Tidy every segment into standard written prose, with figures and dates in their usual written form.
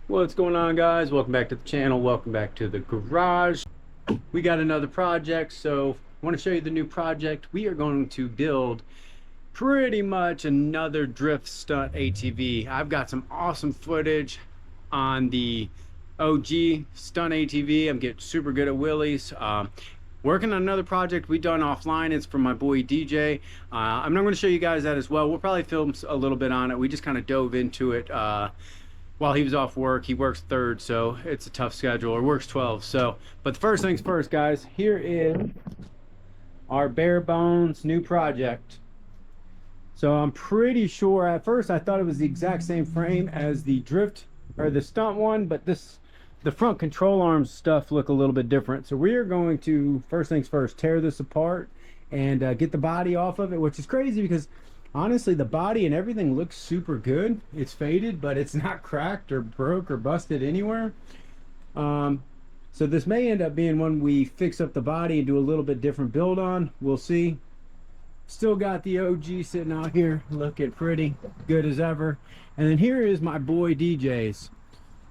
What's going on, guys? Welcome back to the channel. Welcome back to the garage. We got another project, so I want to show you the new project. We are going to build pretty much another drift stunt ATV. I've got some awesome footage on the OG stunt ATV. I'm getting super good at wheelies. Working on another project we done offline. It's from my boy DJ. I'm not going to show you guys that as well. We'll probably film a little bit on it. We just kind of dove into it while he was off work. He works third, so it's a tough schedule, or works 12. So, but the first things first, guys, here is our bare bones new project. So I'm pretty sure, at first I thought it was the exact same frame as the drift or the stunt one, but the front control arms stuff look a little bit different. So we are going to, first things first, tear this apart and get the body off of it, which is crazy because honestly, the body and everything looks super good. It's faded, but it's not cracked or broke or busted anywhere. So this may end up being one we fix up the body and do a little bit different build on. We'll see. Still got the OG sitting out here looking pretty good as ever. And then here is my boy DJ's.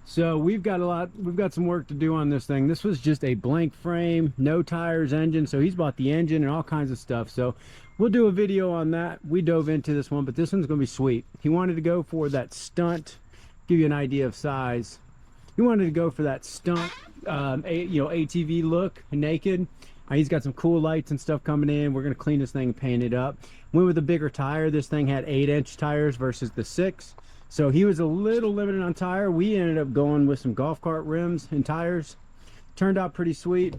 So we've got some work to do on this thing. This was just a blank frame, no tires, engine. So he's bought the engine and all kinds of stuff. So we'll do a video on that. We dove into this one, but this one's gonna be sweet. He wanted to go for that stunt, give you an idea of size. He wanted to go for that stunt, ATV look, naked. He's got some cool lights and stuff coming in. We're gonna clean this thing and paint it up. Went with a bigger tire. This thing had 8-inch tires versus the 6. So he was a little limited on tire. We ended up going with some golf cart rims and tires. Turned out pretty sweet.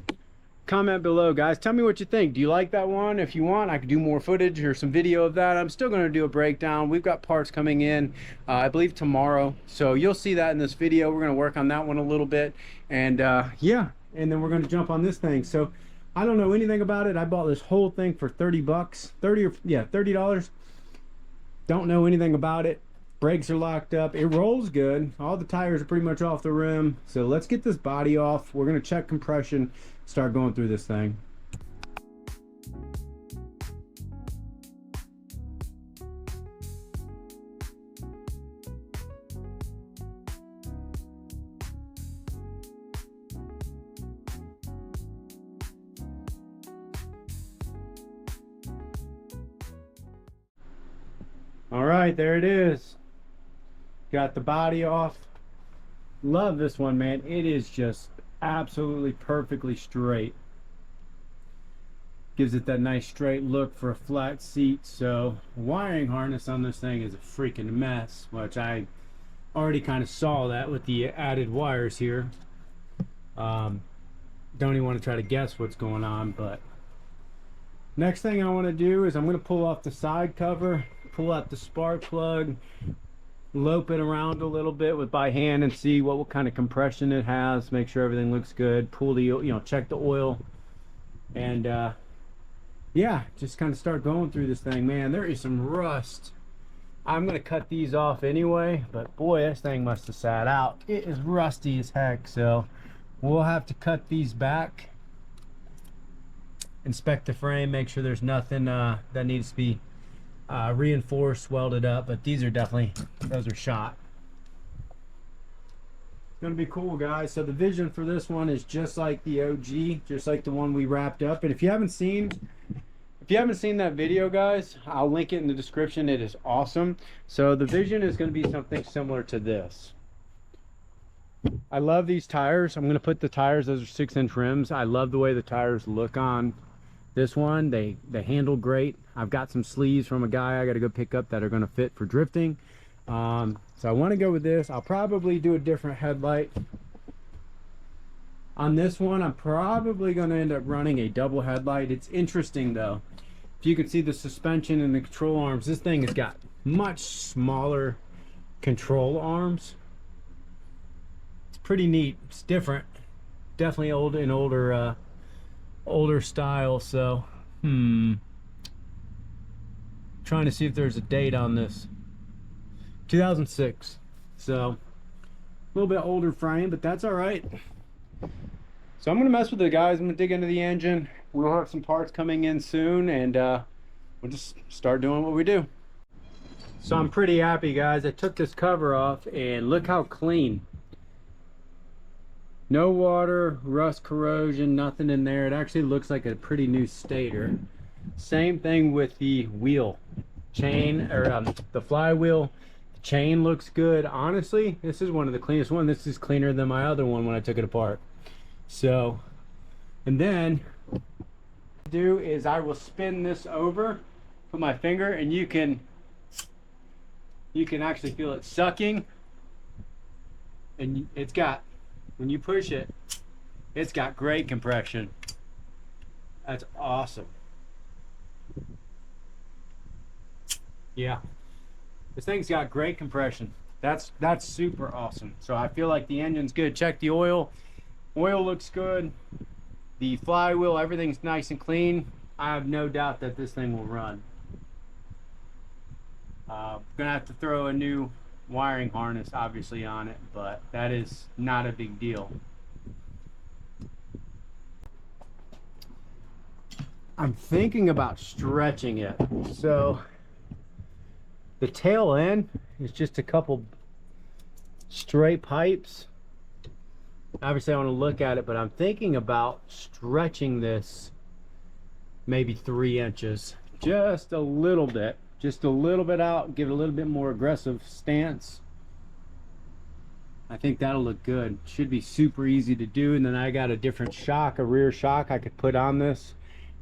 Comment below, guys. Tell me what you think. Do you like that one? If you want, I could do more footage or some video of that. I'm still going to do a breakdown. We've got parts coming in, I believe tomorrow. So you'll see that in this video. We're going to work on that one a little bit. And yeah, and then we're going to jump on this thing. So I don't know anything about it. I bought this whole thing for 30 bucks. $30. Don't know anything about it. Brakes are locked up. It rolls good. All the tires are pretty much off the rim. So let's get this body off. We're going to check compression, start going through this thing. All right, there it is. Got the body off. Love this one, man. It is just absolutely perfectly straight. Gives it that nice straight look for a flat seat. So wiring harness on this thing is a freaking mess, which I already kind of saw that with the added wires here. Don't even want to try to guess what's going on, but next thing I want to do is I'm going to pull off the side cover, pull out the spark plug, lope it around a little bit by hand and see what kind of compression it has, make sure everything looks good, pull the, check the oil, and yeah, just kind of start going through this thing. Man, there is some rust. I'm gonna cut these off anyway, but boy, this thing must have sat out. It is rusty as heck, so we'll have to cut these back, inspect the frame, make sure there's nothing that needs to be reinforced, welded up, but these are definitely, those are shot. It's gonna be cool, guys. So the vision for this one is just like the OG, just like the one we wrapped up. And if you haven't seen that video, guys, I'll link it in the description. It is awesome. So the vision is going to be something similar to this. I love these tires. I'm going to put the tires, those are 6-inch rims. I love the way the tires look on this one. They handle great. I've got some sleeves from a guy I got to go pick up that are going to fit for drifting. So I want to go with this. I'll probably do a different headlight on this one. I'm probably going to end up running a double headlight. It's interesting though, if you can see the suspension and the control arms, this thing has got much smaller control arms. It's pretty neat. It's different, definitely older style. So trying to see if there's a date on this. 2006, so a little bit older frame, but that's all right. So I'm gonna mess with it, guys. I'm gonna dig into the engine. We'll have some parts coming in soon, and we'll just start doing what we do. So I'm pretty happy, guys. I took this cover off and look how clean. No water, rust, corrosion, nothing in there. It actually looks like a pretty new stator. Same thing with the wheel chain, or the flywheel. The chain looks good. Honestly, this is one of the cleanest one. This is cleaner than my other one when I took it apart. So, and then do is I will spin this over, put my finger, and you can actually feel it sucking, and it's got, when you push it, it's got great compression. That's awesome. Yeah, this thing's got great compression. That's super awesome. So I feel like the engine's good. Check the oil. Oil looks good. The flywheel, everything's nice and clean. I have no doubt that this thing will run. Gonna have to throw a new wiring harness obviously on it, but that is not a big deal. I'm thinking about stretching it. So the tail end is just a couple straight pipes. Obviously I want to look at it, but I'm thinking about stretching this maybe 3 inches, just a little bit out, give it a little bit more aggressive stance. I think that'll look good. Should be super easy to do. And then I got a different shock, a rear shock I could put on this,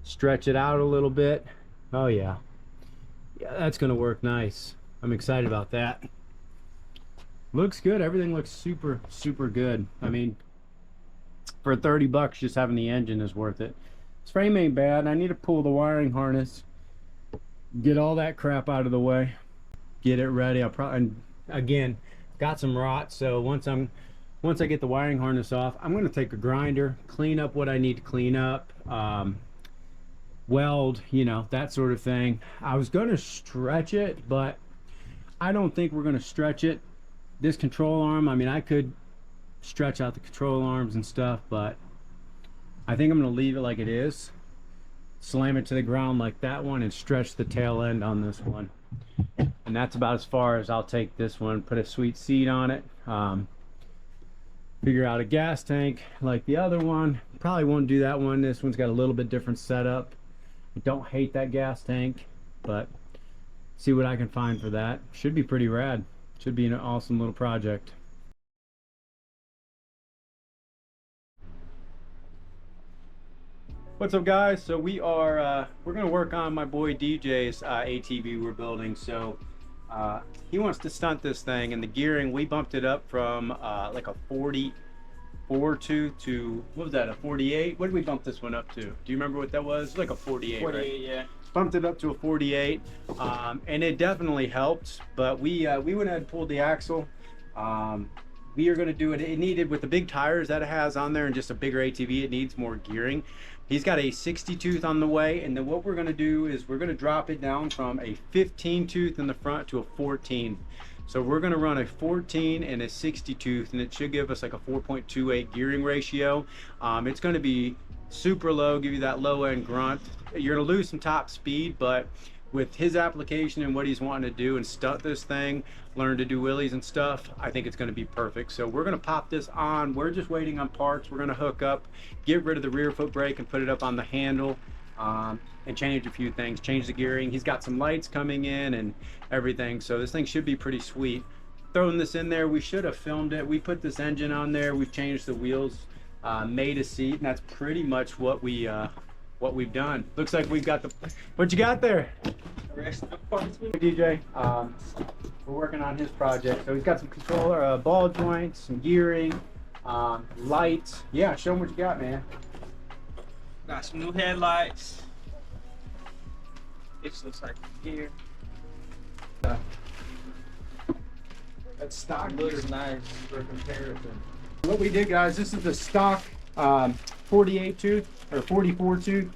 stretch it out a little bit. Oh yeah, that's gonna work nice. I'm excited about that. Looks good. Everything looks super good. I mean, for 30 bucks, just having the engine is worth it. This frame ain't bad. I need to pull the wiring harness, get all that crap out of the way, get it ready. I'll probably, again, got some rot, so once I get the wiring harness off, I'm going to take a grinder, clean up what I need to clean up, weld, you know, that sort of thing. I was going to stretch it, but I don't think we're going to stretch it. This control arm, I mean, I could stretch out the control arms and stuff, but I think I'm going to leave it like it is, slam it to the ground like that one, and stretch the tail end on this one. And that's about as far as I'll take this one. Put a sweet seat on it, figure out a gas tank like the other one. Probably won't do that one. This one's got a little bit different setup. I don't hate that gas tank, but see what I can find for that. Should be pretty rad. Should be an awesome little project. What's up, guys? So we are we're gonna work on my boy DJ's ATV we're building. So he wants to stunt this thing, and the gearing, we bumped it up from like a 44 tooth to, what was that, a 48? What did we bump this one up to? Do you remember what that was? Like a 48, 48, right? yeah. Bumped it up to a 48, and it definitely helped. But we went ahead and pulled the axle. We are going to do it. It needed, with the big tires that it has on there and just a bigger ATV, it needs more gearing. He's got a 60 tooth on the way, and then what we're going to do is we're going to drop it down from a 15 tooth in the front to a 14. So we're going to run a 14 and a 60 tooth, and it should give us like a 4.28 gearing ratio. It's going to be super low, give you that low end grunt. You're going to lose some top speed, but with his application and what he's wanting to do and stunt this thing, learn to do wheelies and stuff, I think it's going to be perfect. So we're going to pop this on. We're just waiting on parts. We're going to hook up, get rid of the rear foot brake and put it up on the handle, and change a few things, change the gearing. He's got some lights coming in and everything, so this thing should be pretty sweet. Throwing this in there, we should have filmed it. We put this engine on there, we've changed the wheels, made a seat, and that's pretty much what we've done. Looks like we've got the, what you got there? The rest of the parts. DJ, we're working on his project. So he's got some controller, ball joints, some gearing, lights. Yeah, show him what you got, man. Got some new headlights. This looks like here. That stock Looks nice. for comparison. What we did, guys, this is the stock 48 tooth or 44 tooth.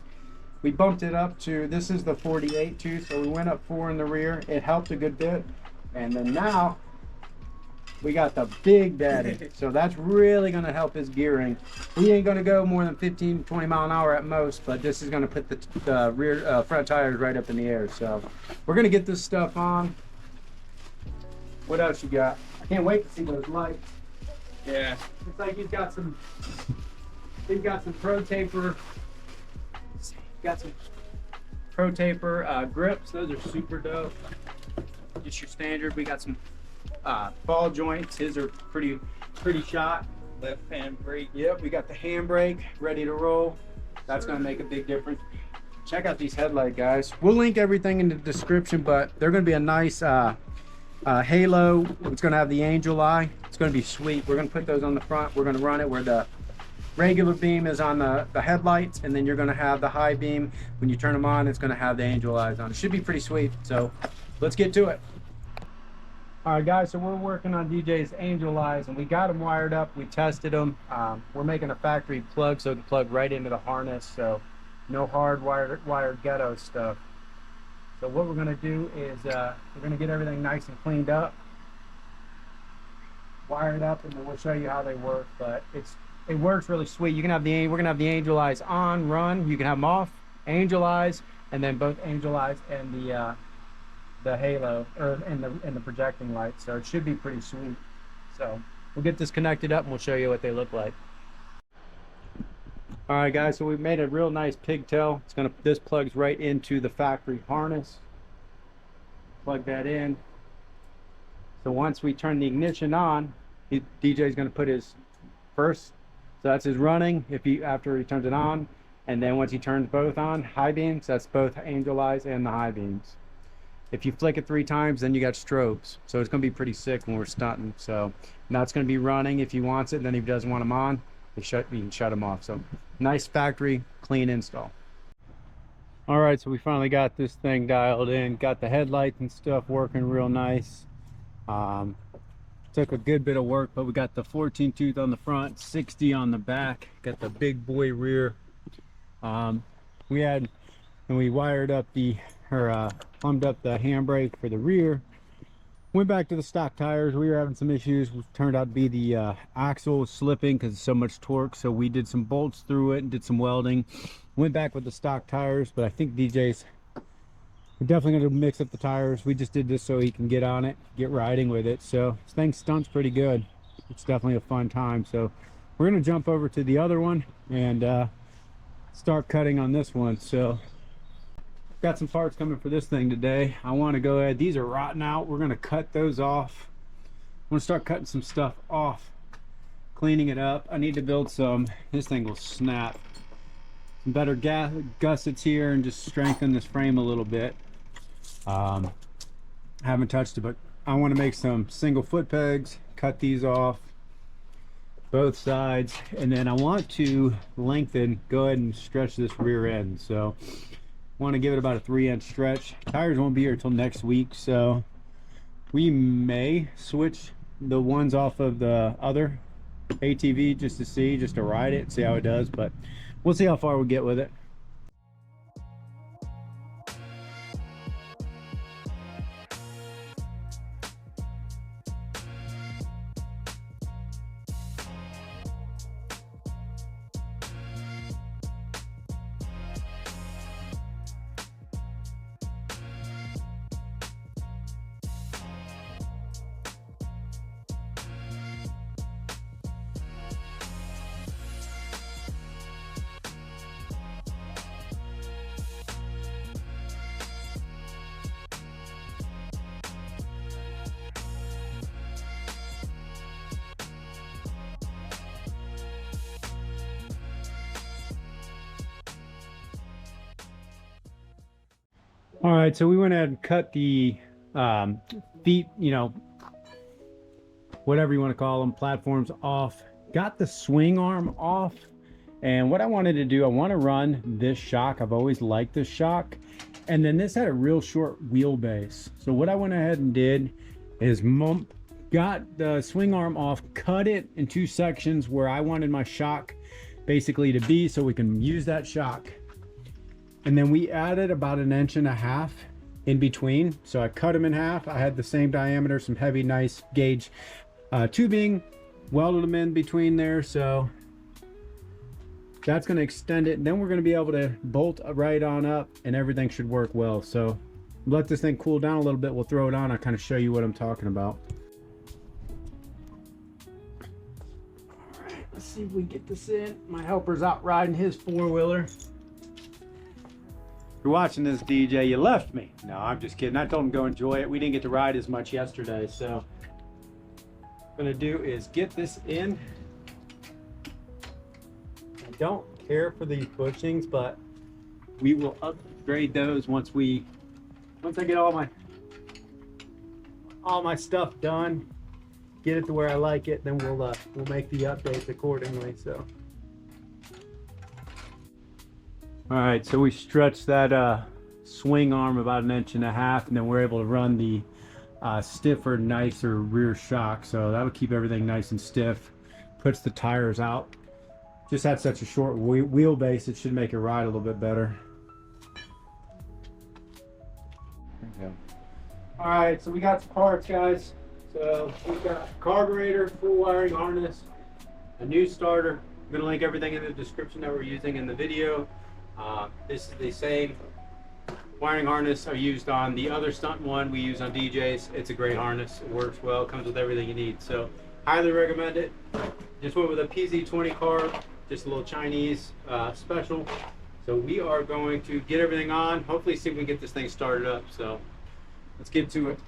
We bumped it up to, this is the 48 tooth, so we went up 4 in the rear. It helped a good bit, and then now we got the big daddy. So that's really going to help his gearing. We ain't going to go more than 15-20 mile an hour at most, but this is going to put the rear front tires right up in the air. So we're going to get this stuff on. What else you got? I can't wait to see those lights. Yeah. Looks like he's got some pro taper. Got some pro taper grips. Those are super dope. Just your standard. We got some ball joints. His are pretty shot. Left hand brake. Yep, we got the handbrake ready to roll. That's gonna make a big difference. Check out these headlight guys. We'll link everything in the description, but they're gonna be a nice halo. It's gonna have the angel eye. It's gonna be sweet. We're gonna put those on the front. We're gonna run it where the regular beam is on the headlights, and then you're gonna have the high beam. When you turn them on, it's gonna have the angel eyes on. It should be pretty sweet. So let's get to it. All right, guys, so we're working on DJ's angel eyes, and we got them wired up. We tested them. We're making a factory plug so it can plug right into the harness, so no hard wired ghetto stuff. So what we're gonna do is we're gonna get everything nice and cleaned up, wired up, and then we'll show you how they work. But it works really sweet. You can have we're gonna have the angel eyes on, run. You can have them off, angel eyes, and then both angel eyes and the halo and the projecting light. So it should be pretty sweet. So we'll get this connected up and we'll show you what they look like. All right, guys, so we've made a real nice pigtail. This plugs right into the factory harness. Plug that in. So once we turn the ignition on, DJ's gonna put his first, so that's his running after he turns it on, and then once he turns both on, high beams, that's both angel eyes and the high beams. If you flick it 3 times, then you got strobes. So it's gonna be pretty sick when we're stunting. So now it's gonna be running if he wants it, and then if he doesn't want them on, you can shut them off. So nice factory clean install. All right, so we finally got this thing dialed in, got the headlights and stuff working real nice. Took a good bit of work, but we got the 14 tooth on the front, 60 on the back, got the big boy rear. We wired up plumbed up the handbrake for the rear. Went back to the stock tires. We were having some issues. It turned out to be the axle was slipping because so much torque. So we did some bolts through it and did some welding. Went back with the stock tires, but I think we're definitely going to mix up the tires. We just did this so he can get on it, get riding with it. So this thing stunts pretty good. It's definitely a fun time. So we're going to jump over to the other one and start cutting on this one. So got some parts coming for this thing today. I want to go ahead, these are rotten out. We're going to cut those off. I'm going to start cutting some stuff off, cleaning it up. I need to build this thing will snap. Some better gussets here and just strengthen this frame a little bit. Haven't touched it, but I want to make some single foot pegs, cut these off both sides, and then I want to go ahead and stretch this rear end. So want to give it about a 3-inch stretch. Tires won't be here until next week, so we may switch the ones off of the other ATV just to ride it, see how it does, but we'll see how far we get with it. All right, so we went ahead and cut the feet, whatever you want to call them, platforms off. Got the swing arm off. And what I wanted to do, I want to run this shock. I've always liked this shock. And then this had a real short wheelbase. So what I went ahead and did is got the swing arm off, cut it in 2 sections where I wanted my shock basically to be, so we can use that shock. And then we added about 1.5 inches in between. So I cut them in half. I had the same diameter, some heavy, nice gauge tubing, welded them in between there. So that's going to extend it. And then we're going to be able to bolt right on up and everything should work well. So let this thing cool down a little bit. We'll throw it on. I'll kind of show you what I'm talking about. Let's see if we get this in. My helper's out riding his four-wheeler. If you're watching this, DJ, you left me. No, I'm just kidding. I told him to go enjoy it. We didn't get to ride as much yesterday, so what I'm gonna do is get this in. I don't care for these bushings, but we will upgrade those once I get all my stuff done, get it to where I like it, then we'll make the updates accordingly. So all right, so we stretched that swing arm about 1.5 inches, and then we're able to run the stiffer, nicer rear shock, so that'll keep everything nice and stiff, puts the tires out. Just had such a short wheelbase, it should make it ride a little bit better. Okay. All right, so we got some parts, guys. So we've got a carburetor, full wiring harness, a new starter. I'm gonna link everything in the description that we're using in the video. This is the same wiring harness I used on the other stunt one we use on DJs. It's a great harness. It works well, comes with everything you need. So highly recommend it. Just went with a PZ20 carb, just a little Chinese special. So we are going to get everything on, hopefully see if we can get this thing started up. So let's get to it.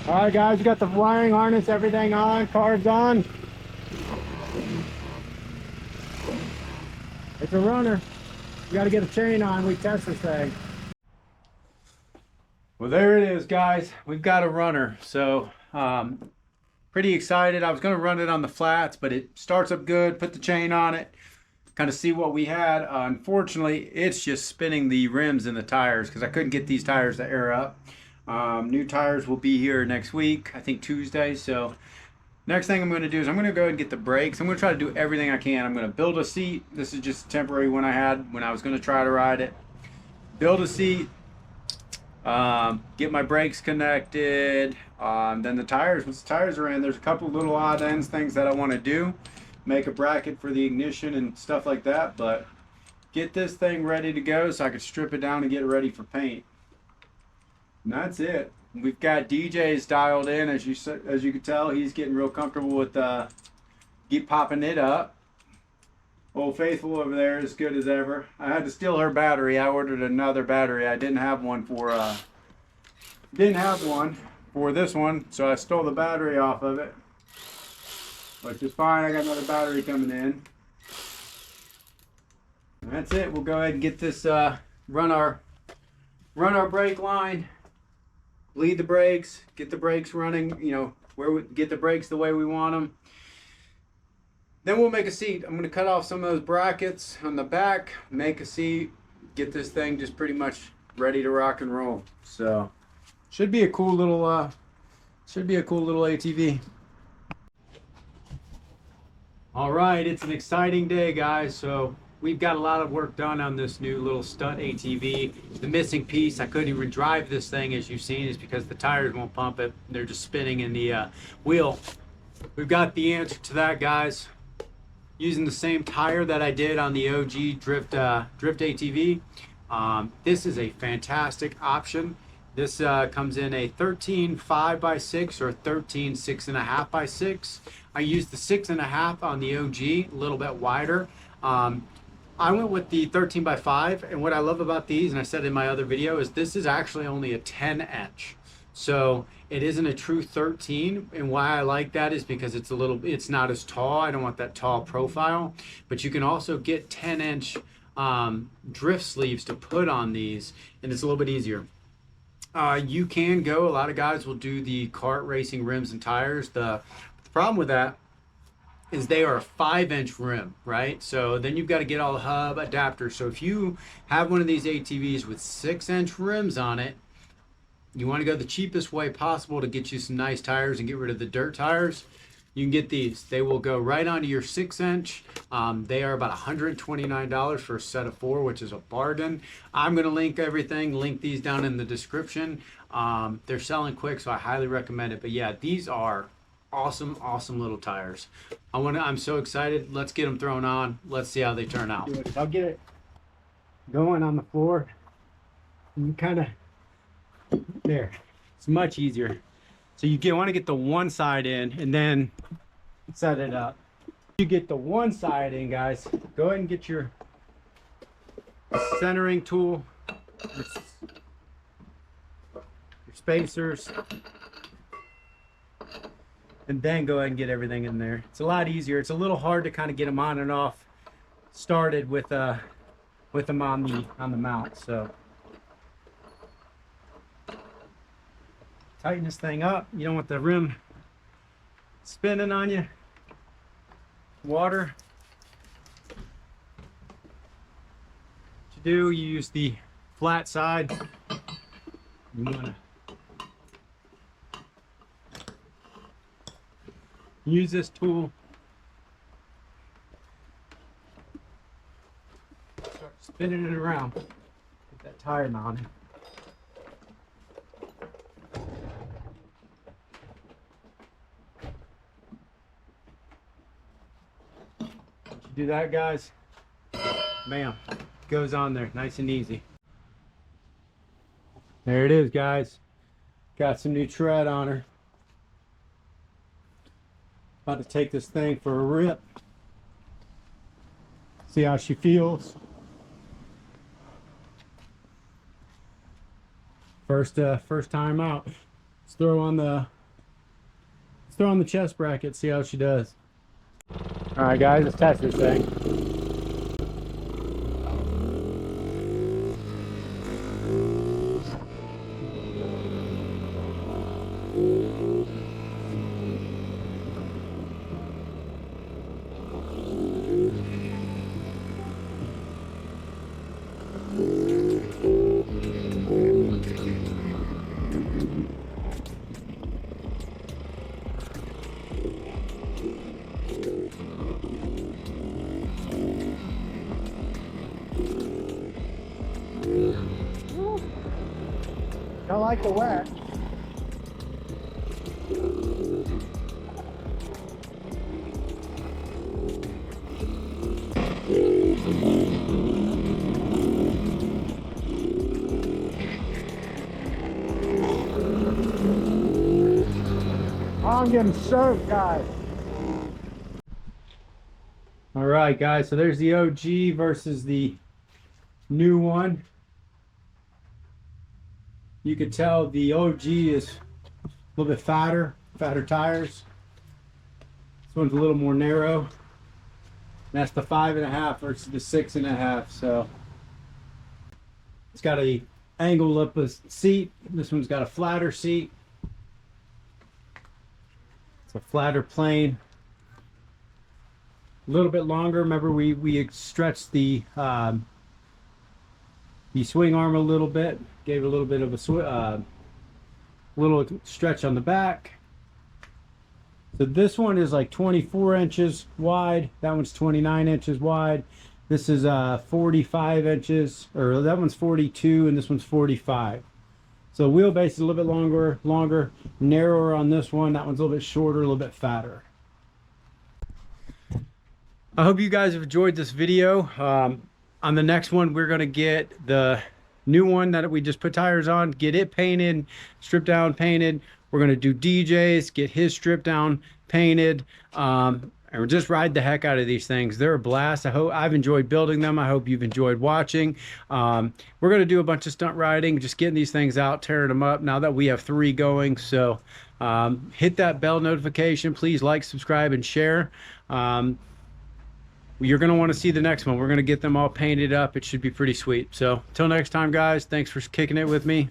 All right, guys, we got the wiring harness, everything on, carbs on. It's a runner. We got to get a chain on. We test this thing. Well, there it is, guys. We've got a runner. So pretty excited. I was going to run it on the flats, but it starts up good. Put the chain on it, kind of see what we had. Unfortunately, it's just spinning the rims and the tires because I couldn't get these tires to air up. New tires will be here next week, I think Tuesday. So next thing I'm going to do is I'm going to go ahead and get the brakes. I'm going to try to do everything I can. I'm going to build a seat. This is just a temporary one I had when I was going to try to ride it. Build a seat, get my brakes connected, then the tires. Once the tires are in, there's a couple little odd ends things that I want to do. Make a bracket for the ignition and stuff like that, but get this thing ready to go so I can strip it down and get it ready for paint. And that's it. We've got DJs dialed in, as you can tell. He's getting real comfortable with keep popping it up. Old Faithful over there is good as ever. I had to steal her battery. I ordered another battery. I didn't have one for this one, so I stole the battery off of it, which is fine. I got another battery coming in. And that's it. We'll go ahead and get this run our brake line. Bleed the brakes, get the brakes running, get the brakes the way we want them. Then we'll make a seat. I'm going to cut off some of those brackets on the back, make a seat, get this thing just pretty much ready to rock and roll. So should be a cool little ATV. All right, it's an exciting day, guys. So we've got a lot of work done on this new little Stunt ATV. The missing piece, I couldn't even drive this thing, as you've seen, is because the tires won't pump it. They're just spinning in the wheel. We've got the answer to that, guys. Using the same tire that I did on the OG Drift ATV. This is a fantastic option. This comes in a 13 5x6 or 13 6.5x6. I used the 6.5 on the OG, a little bit wider. I went with the 13x5, and what I love about these, and I said in my other video, is this is actually only a 10-inch. So it isn't a true 13, and why I like that is because it's not as tall. I don't want that tall profile, but you can also get 10-inch drift sleeves to put on these, and it's a little bit easier. You can go, a lot of guys will do the kart racing rims and tires. The problem with that is they are a 5-inch rim, right? So then you've got to get all the hub adapters. So if you have one of these ATVs with 6-inch rims on it, you want to go the cheapest way possible to get you some nice tires and get rid of the dirt tires. You can get these. They will go right onto your 6-inch. They are about $129 for a set of 4, which is a bargain. I'm going to link these down in the description. They're selling quick, so I highly recommend it. But yeah, these are awesome little tires. I'm so excited. Let's get them thrown on. Let's see how they turn out. I'll get it going on the floor. You kind of there. It's much easier. So you want to get the one side in and then set it up. You get the one side in, guys. Go ahead and get your centering tool, your spacers, and then go ahead and get everything in there. It's a lot easier. It's a little hard to kind of get them on and off started with them on the mount. So tighten this thing up. You don't want the rim spinning on you. Water. What you do, you use the flat side. You want to use this tool. Start spinning it around. Get that tire mounted. Once you do that, guys, bam, goes on there nice and easy. There it is, guys. Got some new tread on her. About to take this thing for a rip. See how she feels. First time out. Let's throw on the chest bracket, see how she does. All right, guys, let's test this thing. I like the wet. I'm getting soaked, guys. All right, guys, so there's the OG versus the new one. You could tell the OG is a little bit fatter tires. This one's a little more narrow. That's the 5.5 versus the 6.5. So it's got a angle up a seat. This one's got a flatter seat. It's a flatter plane. A little bit longer. Remember, we stretched the swing arm a little bit, gave it a little bit of a little stretch on the back. So this one is like 24 inches wide. That one's 29 inches wide. This is 45 inches, or that one's 42, and this one's 45. So wheelbase is a little bit longer, narrower on this one. That one's a little bit shorter, a little bit fatter. I hope you guys have enjoyed this video. On the next one, we're going to get the new one that we just put tires on, get it painted, stripped down, painted. We're going to do DJs, get his stripped down, painted, and we're just ride the heck out of these things. They're a blast. I've enjoyed building them. I hope you've enjoyed watching. We're going to do a bunch of stunt riding, just getting these things out, tearing them up now that we have 3 going. So hit that bell notification. Please like, subscribe, and share. You're going to want to see the next one. We're going to get them all painted up. It should be pretty sweet. So until next time, guys, thanks for kicking it with me.